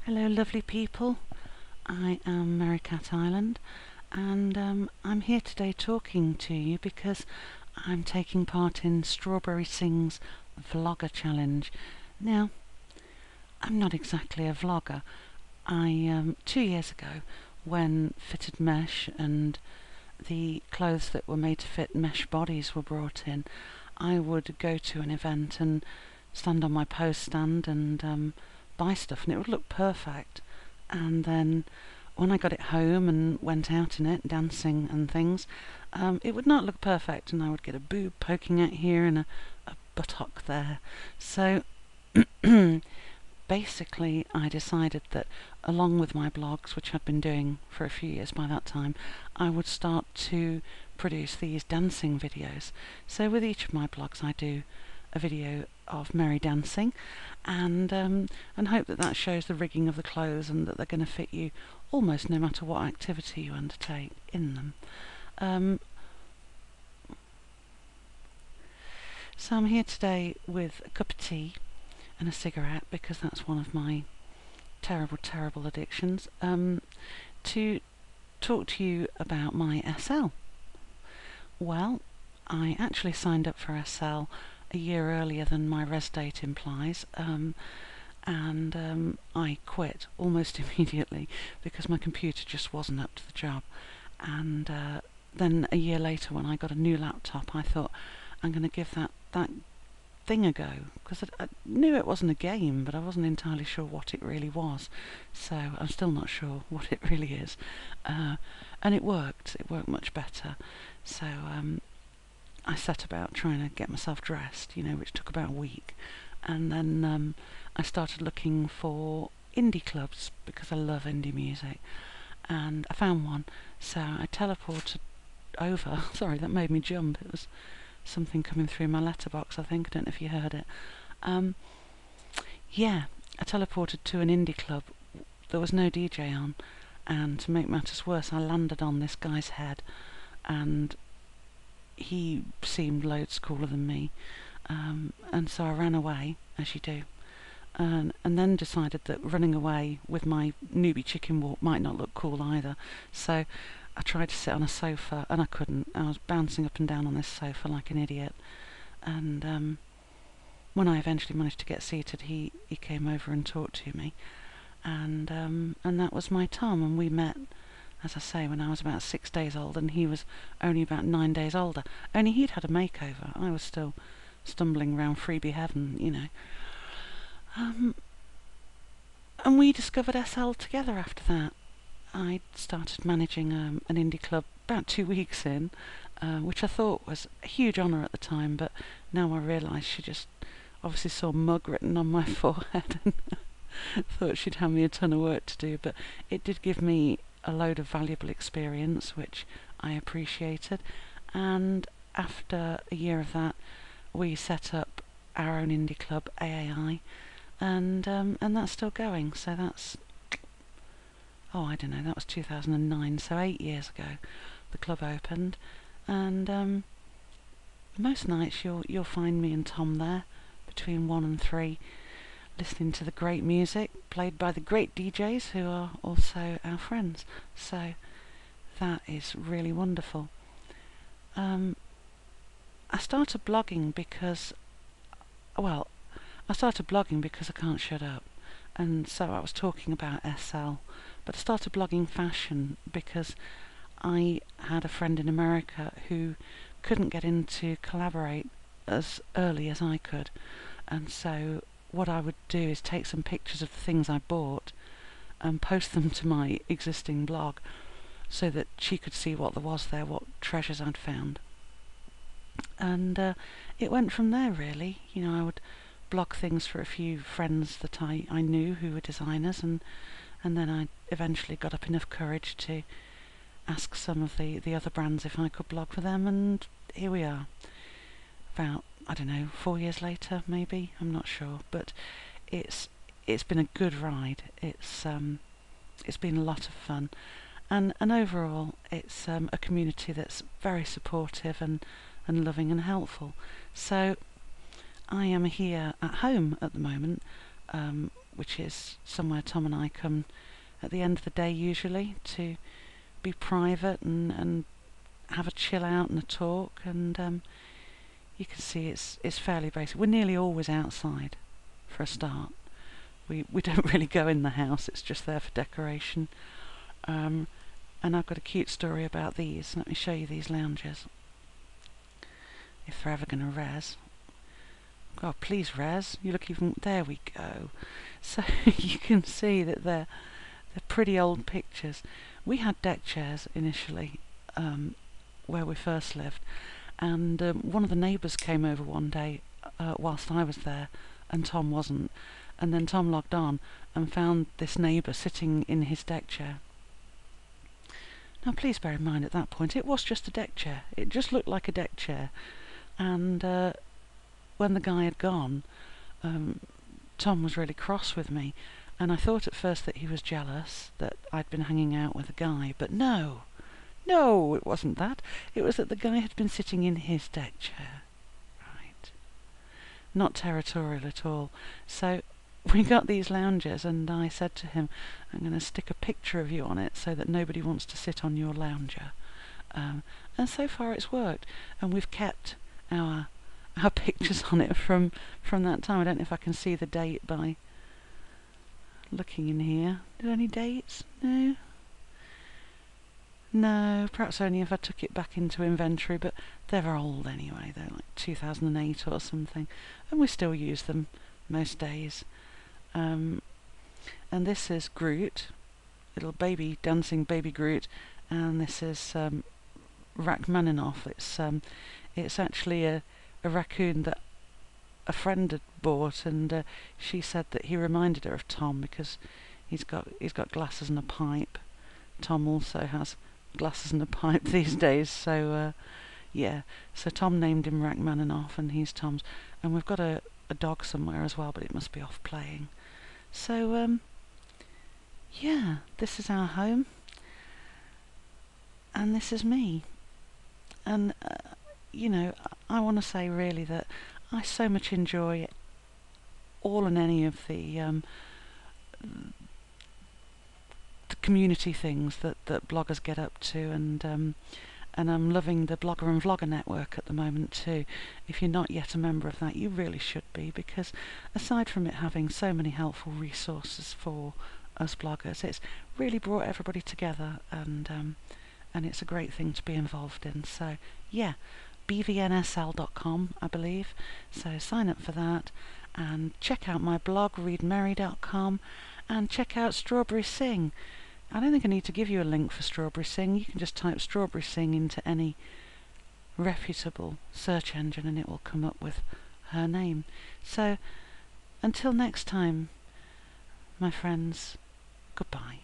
Hello lovely people, I am Mary Cat Island and I'm here today talking to you because I'm taking part in Strawberry Sing's Vlogger Challenge. Now, I'm not exactly a vlogger. 2 years ago, when fitted mesh and the clothes that were made to fit mesh bodies were brought in, I would go to an event and stand on my pose stand and buy stuff and it would look perfect. And then when I got it home and went out in it, dancing and things, it would not look perfect and I would get a boob poking out here and a buttock there. So basically I decided that along with my blogs, which I'd been doing for a few years by that time, I would start to produce these dancing videos. So with each of my blogs I do a video of Mary dancing and hope that that shows the rigging of the clothes and that they're going to fit you almost no matter what activity you undertake in them. So I'm here today with a cup of tea and a cigarette because that's one of my terrible addictions, to talk to you about my SL. Well, I actually signed up for SL a year earlier than my res date implies, and I quit almost immediately because my computer just wasn't up to the job. And then a year later, when I got a new laptop, I thought I'm going to give that thing a go, because I knew it wasn't a game, but I wasn't entirely sure what it really was. So I'm still not sure what it really is, and it worked much better. So I set about trying to get myself dressed, which took about a week, and then I started looking for indie clubs because I love indie music, and I found one. So I teleported over. Sorry, that made me jump. It was something coming through my letterbox, I think. I don't know if you heard it. Yeah, I teleported to an indie club. There was no DJ on, and to make matters worse, I landed on this guy's head, and he seemed loads cooler than me, and so I ran away, as you do, and then decided that running away with my newbie chicken walk might not look cool either. So I tried to sit on a sofa and I couldn't. I was bouncing up and down on this sofa like an idiot, and when I eventually managed to get seated, he came over and talked to me, and that was my Tom, and we met, as I say, when I was about 6 days old and he was only about 9 days older. Only he'd had a makeover. I was still stumbling around freebie heaven, and we discovered SL together after that. I started managing an indie club about 2 weeks in, which I thought was a huge honour at the time, but now I realise she just obviously saw mug written on my forehead and thought she'd hand me a ton of work to do. But it did give me a load of valuable experience, which I appreciated, and after a year of that we set up our own indie club, AAI, and that's still going. So that's, I don't know, that was 2009, so 8 years ago the club opened, and most nights you'll find me and Tom there between 1 and 3, listening to the great music played by the great DJs who are also our friends. So that is really wonderful. I started blogging because I can't shut up, and so I was talking about SL, but I started blogging fashion because I had a friend in America who couldn't get in to collaborate as early as I could, and so what I would do is take some pictures of the things I bought and post them to my existing blog so that she could see what there was there, what treasures I'd found. And it went from there, really. I would blog things for a few friends that I knew who were designers, and then I eventually got up enough courage to ask some of the other brands if I could blog for them, and here we are. About, I don't know, 4 years later, maybe, I'm not sure, but it's been a good ride. It's been a lot of fun, and overall it's a community that's very supportive and loving and helpful. So I am here at home at the moment, which is somewhere Tom and I come at the end of the day usually to be private and have a chill out and a talk, and you can see it's fairly basic. We're nearly always outside for a start. We don't really go in the house, it's just there for decoration. And I've got a cute story about these. Let me show you these lounges, if they're ever going to res. God, please res. You look even... There we go. So you can see that they're pretty old pictures. We had deck chairs initially where we first lived, and one of the neighbours came over one day whilst I was there, and Tom wasn't. And then Tom logged on and found this neighbour sitting in his deck chair. Now please bear in mind, at that point it was just a deck chair. It just looked like a deck chair. And when the guy had gone, Tom was really cross with me, and I thought at first that he was jealous that I'd been hanging out with a guy, but no, it wasn't that. It was that the guy had been sitting in his deck chair. Right. Not territorial at all. So we got these loungers, and I said to him, I'm going to stick a picture of you on it so that nobody wants to sit on your lounger. And so far it's worked, and we've kept our pictures on it from that time. I don't know if I can see the date by looking in here. Did any dates? No, perhaps only if I took it back into inventory, but they're old anyway. They're like 2008 or something, and we still use them most days. And this is Groot, little baby, dancing baby Groot, and this is Rachmaninoff. It's actually a raccoon that a friend had bought, and she said that he reminded her of Tom because he's got glasses and a pipe. Tom also has glasses and a pipe these days, so yeah. So Tom named him Rachmaninoff, and he's Tom's. And we've got a dog somewhere as well, but it must be off playing. So yeah, this is our home, and this is me. And you know, I want to say really that I so much enjoy all and any of the community things that bloggers get up to, and I'm loving the Blogger and Vlogger network at the moment too. If you're not yet a member of that, you really should be, because aside from it having so many helpful resources for us bloggers, it's really brought everybody together, and it's a great thing to be involved in. So yeah, bvnsl.com, I believe. So sign up for that, and check out my blog, readmerry.com, and check out Strawberry Sing. I don't think I need to give you a link for Strawberry Sing. You can just type Strawberry Sing into any reputable search engine and it will come up with her name. So until next time, my friends, goodbye.